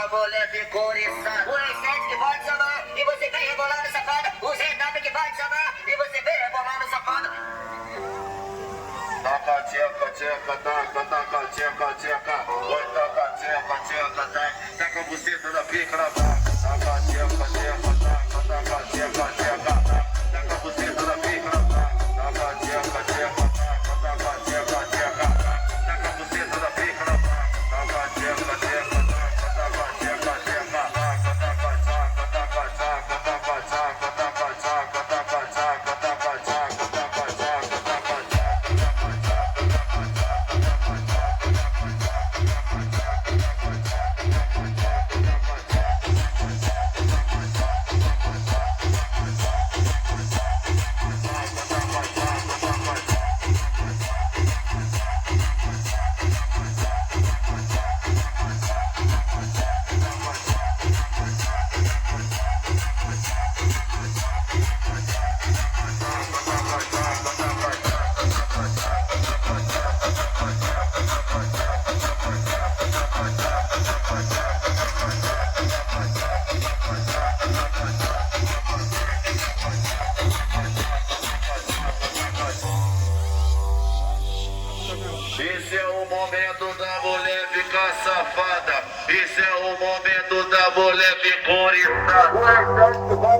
da mulher ficou oriçada. O R7 que vai te chamar e você vem rebolando safada. O ZW que vai te chamar e você vem rebolando safada. Taca, tcheca, tcheca, taca, taca, tcheca, tcheca. Oi, taca, tcheca, tcheca, taca. Taca a buceta da pica na vaca. Taca, tcheca, tcheca, taca, taca, tcheca, tcheca. Taca a buceta da pica na vaca. Taca, tcheca, tcheca, taca, taca, tcheca, tcheca. Taca a buceta da pica na vaca. Taca, tcheca, tcheca, taca, tcheca, tcheca. Taca, taca, taca, taca, taca, taca, taca, taca, taca, taca, taca, taca, taca, taca, taca, taca. Esse é o momento da mulher ficar safada. Esse é o momento da mulher ficar oriçada.